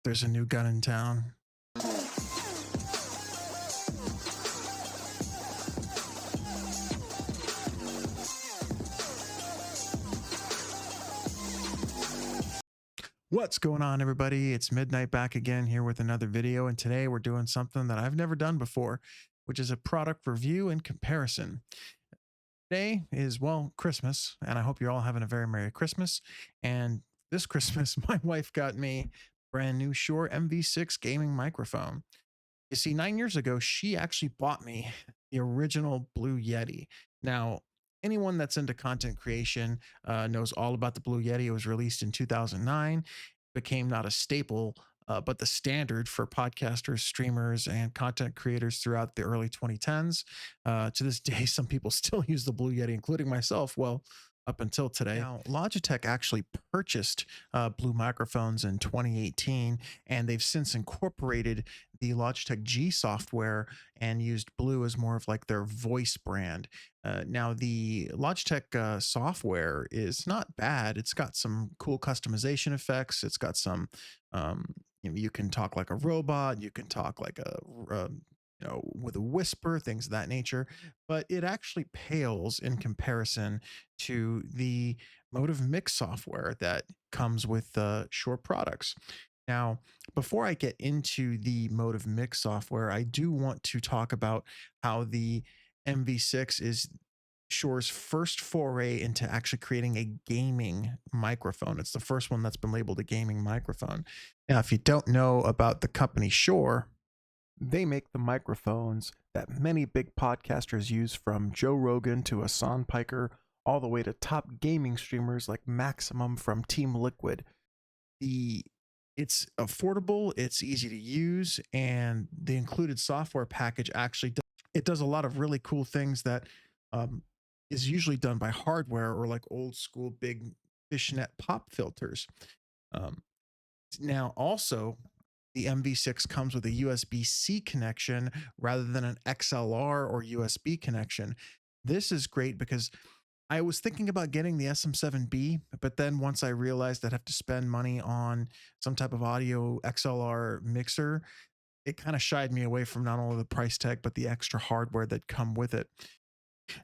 There's a new gun in town. What's going on, everybody? It's Midnight back again here with another video, and today we're doing something that I've never done before, which is a product review and comparison. Today is, well, Christmas, and I hope you're all having a very Merry Christmas. And this Christmas, my wife got me a brand new Shure MV6 gaming microphone. You see, 9 years ago, she actually bought me the original Blue Yeti. Now, anyone that's into content creation knows all about the Blue Yeti. It was released in 2009, became not a staple, but the standard for podcasters, streamers, and content creators throughout the early 2010s. To this day, some people still use the Blue Yeti, including myself. Well, up until today. Now, Logitech actually purchased Blue microphones in 2018, and they've since incorporated the Logitech G software and used Blue as more of like their voice brand. Now, the Logitech software is not bad. It's got some cool customization effects. It's got some, you can talk like a robot. You can talk like with a whisper, things of that nature. But it actually pales in comparison to the Motive Mix software that comes with Shure products. Now, before I get into the Motive Mix software, I do want to talk about how the MV6 is Shure's first foray into actually creating a gaming microphone. It's the first one that's been labeled a gaming microphone. Now, if you don't know about the company Shure, they make the microphones that many big podcasters use, from Joe Rogan to Hassan Piker, all the way to top gaming streamers like Maximum from Team Liquid. It's affordable, it's easy to use, and the included software package actually does a lot of really cool things that um, is usually done by hardware or like old school big fishnet pop filters. Um, Now, also, the MV6 comes with a USB-C connection rather than an XLR or USB connection. This is great because I was thinking about getting the SM7B, but then once I realized I'd have to spend money on some type of audio XLR mixer, it kind of shied me away from not only the price tag, but the extra hardware that come with it.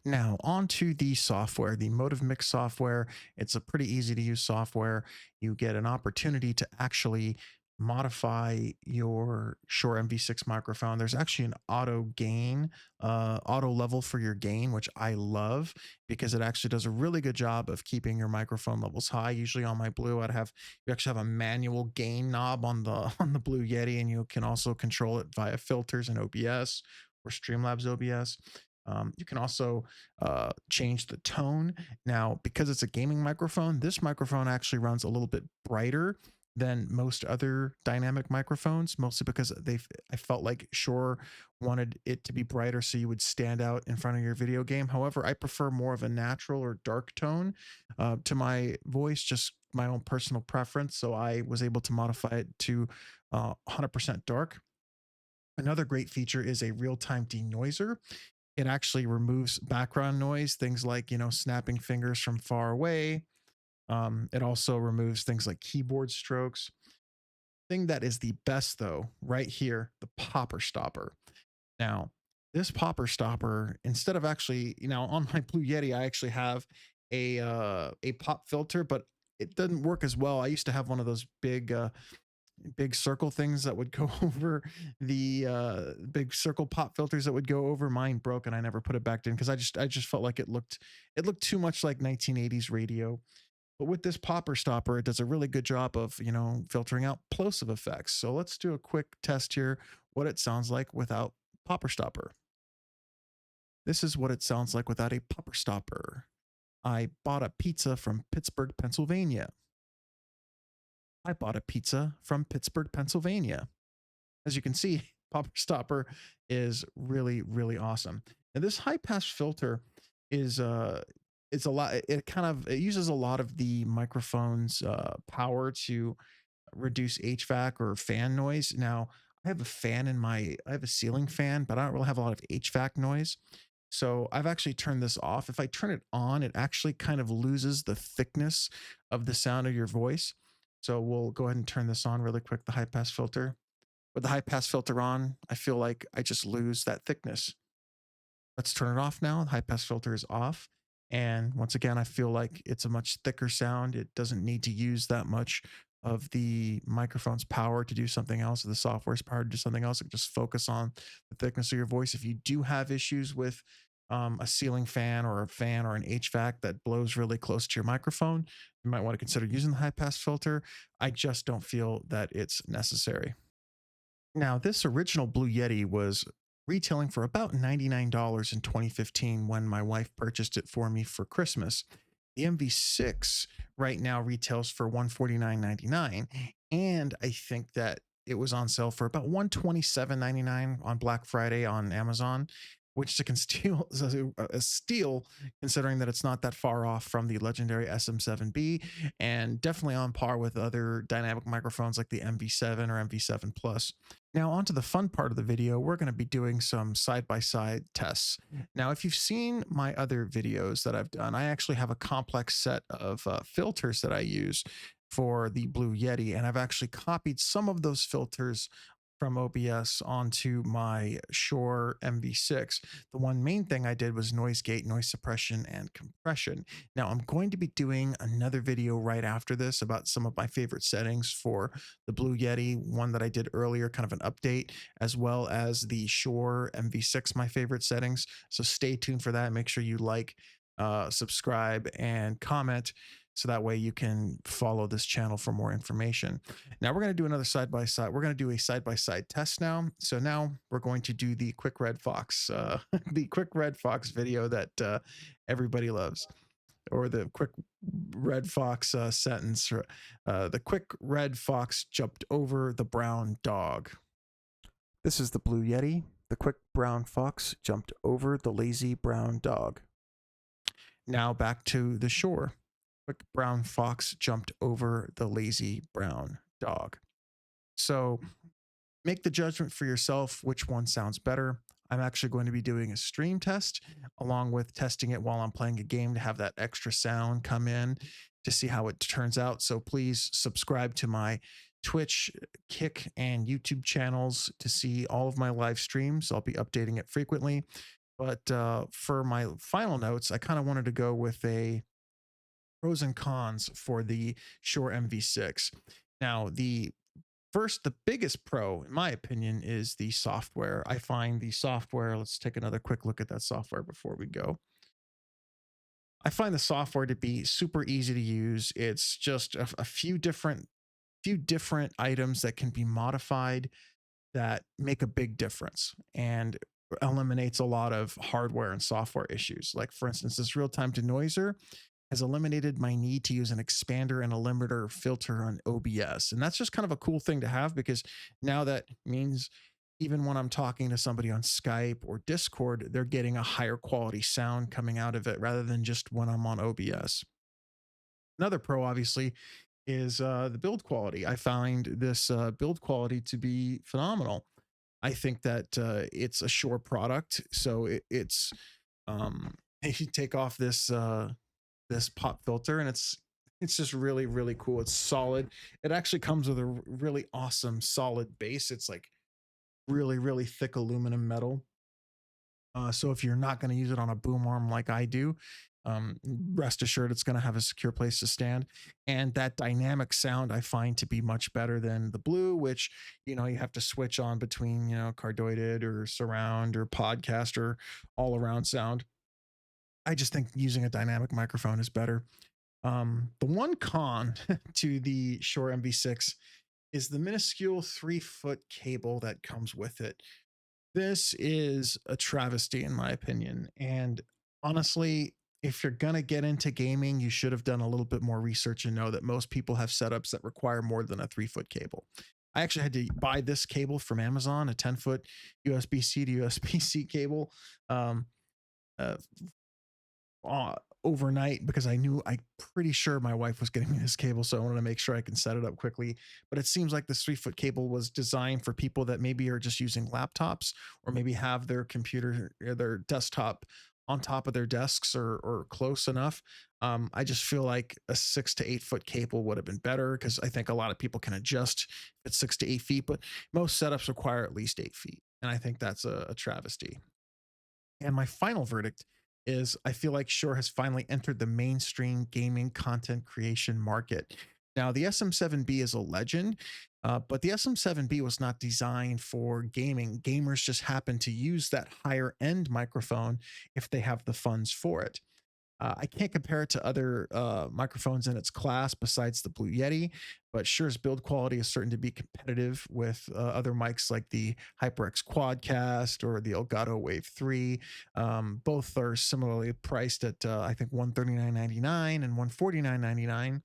Now, on to the software, the Motive Mix software. It's a pretty easy to use software. You get an opportunity to actually modify your Shure MV6 microphone. There's actually an auto gain, auto level for your gain, which I love because it actually does a really good job of keeping your microphone levels high. Usually on my Blue, you actually have a manual gain knob on the on the Blue Yeti, and you can also control it via filters and OBS or Streamlabs OBS. You can also change the tone. Now, because it's a gaming microphone, this microphone actually runs a little bit brighter than most other dynamic microphones, mostly because I felt like Shure wanted it to be brighter so you would stand out in front of your video game. However, I prefer more of a natural or dark tone to my voice, just my own personal preference. So I was able to modify it to 100% dark. Another great feature is a real-time denoiser. It actually removes background noise, things like, snapping fingers from far away. It also removes things like keyboard strokes. Thing that is the best, though, right here, the popper stopper. Now, this popper stopper, instead of actually, on my Blue Yeti, I actually have a pop filter, but it doesn't work as well. I used to have one of those big circle things that would go over the big circle pop filters that would go over. Mine broke and I never put it back in because I just felt like it looked too much like 1980s radio. But with this popper stopper, it does a really good job of, filtering out plosive effects. So let's do a quick test here, what it sounds like without popper stopper. This is what it sounds like without a popper stopper. I bought a pizza from Pittsburgh, Pennsylvania. I bought a pizza from Pittsburgh, Pennsylvania. As you can see, popper stopper is really, really awesome. And this high pass filter is it's a lot. It uses a lot of the microphone's power to reduce HVAC or fan noise. Now, I have a ceiling fan, but I don't really have a lot of HVAC noise. So I've actually turned this off. If I turn it on, it actually kind of loses the thickness of the sound of your voice. So we'll go ahead and turn this on really quick, the high pass filter. With the high pass filter on, I feel like I just lose that thickness. Let's turn it off now. The high pass filter is off. And once again, I feel like it's a much thicker sound. It doesn't need to use that much of the microphone's power to do something else, or the software's power to do something else. It can just focus on the thickness of your voice. If you do have issues with a ceiling fan or a fan or an HVAC that blows really close to your microphone, you might want to consider using the high pass filter. I just don't feel that it's necessary. Now, this original Blue Yeti was retailing for about $99 in 2015 when my wife purchased it for me for Christmas. The MV6 right now retails for $149.99, and I think that it was on sale for about $127.99 on Black Friday on Amazon, which is a steal considering that it's not that far off from the legendary SM7B and definitely on par with other dynamic microphones like the MV7 or MV7 Plus. Now, on to the fun part of the video, we're going to be doing some side-by-side tests. Now, if you've seen my other videos that I've done, I actually have a complex set of filters that I use for the Blue Yeti, and I've actually copied some of those filters from OBS onto my Shure MV6. The one main thing I did was noise gate, noise suppression, and compression. Now I'm going to be doing another video right after this about some of my favorite settings for the Blue Yeti, one that I did earlier, kind of an update, as well as the Shure MV6, my favorite settings. So stay tuned for that. Make sure you like, subscribe, and comment so that way you can follow this channel for more information. Now we're going to do another side by side. We're going to do a side by side test now. So now we're going to do the quick red fox, the quick red fox video that everybody loves, or the quick red fox sentence. The quick red fox jumped over the brown dog. This is the Blue Yeti. The quick brown fox jumped over the lazy brown dog. Now back to the Shure. Quick brown fox jumped over the lazy brown dog. So make the judgment for yourself which one sounds better. I'm actually going to be doing a stream test along with testing it while I'm playing a game to have that extra sound come in to see how it turns out. So please subscribe to my Twitch, Kick, and YouTube channels to see all of my live streams. I'll be updating it frequently. But for my final notes, I kind of wanted to go with a pros and cons for the Shure MV6. Now, the biggest pro, in my opinion, is the software. I find the software, let's take another quick look at that software before we go. I find the software to be super easy to use. It's just a few different items that can be modified that make a big difference and eliminates a lot of hardware and software issues. Like for instance, this real-time denoiser has eliminated my need to use an expander and a limiter filter on OBS. And that's just kind of a cool thing to have, because now that means even when I'm talking to somebody on Skype or Discord, they're getting a higher quality sound coming out of it rather than just when I'm on OBS. Another pro, obviously, is the build quality. I find this build quality to be phenomenal. I think that it's a Shure product, so it's if you take off this pop filter, and it's just really cool. It's solid. It actually comes with a really awesome solid base. It's like really thick aluminum metal. So if you're not going to use it on a boom arm like I do, rest assured it's going to have a secure place to stand. And that dynamic sound I find to be much better than the Blue, which, you have to switch on between, cardioided or surround or podcast or all around sound. I just think using a dynamic microphone is better. The one con to the Shure MV6 is the minuscule 3-foot cable that comes with it. This is a travesty in my opinion. And honestly, if you're going to get into gaming, you should have done a little bit more research and know that most people have setups that require more than a 3-foot cable. I actually had to buy this cable from Amazon, a 10-foot USB-C to USB-C cable. Uh, Overnight, because I'm pretty sure my wife was getting me this cable, so I wanted to make sure I can set it up quickly. But it seems like this 3-foot cable was designed for people that maybe are just using laptops or maybe have their computer or their desktop on top of their desks or close enough. I just feel like a 6 to 8 foot cable would have been better because I think a lot of people can adjust at 6 to 8 feet, but most setups require at least 8 feet. And I think that's a travesty. And my final verdict is I feel like Shure has finally entered the mainstream gaming content creation market. Now, the SM7B is a legend, but the SM7B was not designed for gaming. Gamers just happen to use that higher end microphone if they have the funds for it. I can't compare it to other microphones in its class besides the Blue Yeti, but Shure's build quality is certain to be competitive with other mics like the HyperX Quadcast or the Elgato Wave 3. Both are similarly priced at, I think, $139.99 and $149.99.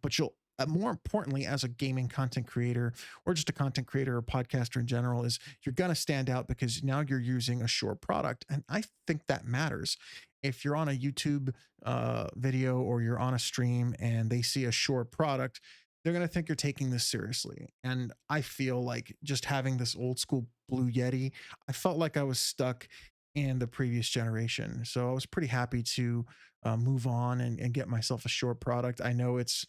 But you'll more importantly, as a gaming content creator or just a content creator or podcaster in general, is you're going to stand out because now you're using a Shure product. And I think that matters. If you're on a YouTube video or you're on a stream and they see a Shure product, they're going to think you're taking this seriously. And I feel like just having this old school Blue Yeti, I felt like I was stuck in the previous generation. So I was pretty happy to move on and get myself a Shure product. I know it's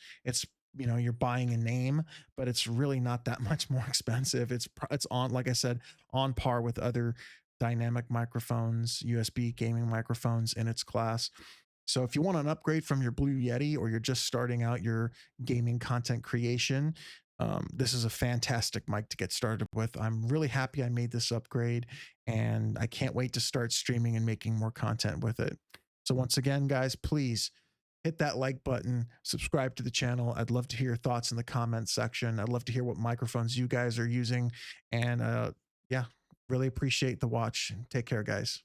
you're buying a name, but it's really not that much more expensive. It's on, like I said, on par with other dynamic microphones, USB gaming microphones in its class. So if you want an upgrade from your Blue Yeti or you're just starting out your gaming content creation, this is a fantastic mic to get started with. I'm really happy I made this upgrade and I can't wait to start streaming and making more content with it. So once again, guys, please hit that like button, subscribe to the channel. I'd love to hear your thoughts in the comments section. I'd love to hear what microphones you guys are using. And yeah, really appreciate the watch. Take care, guys.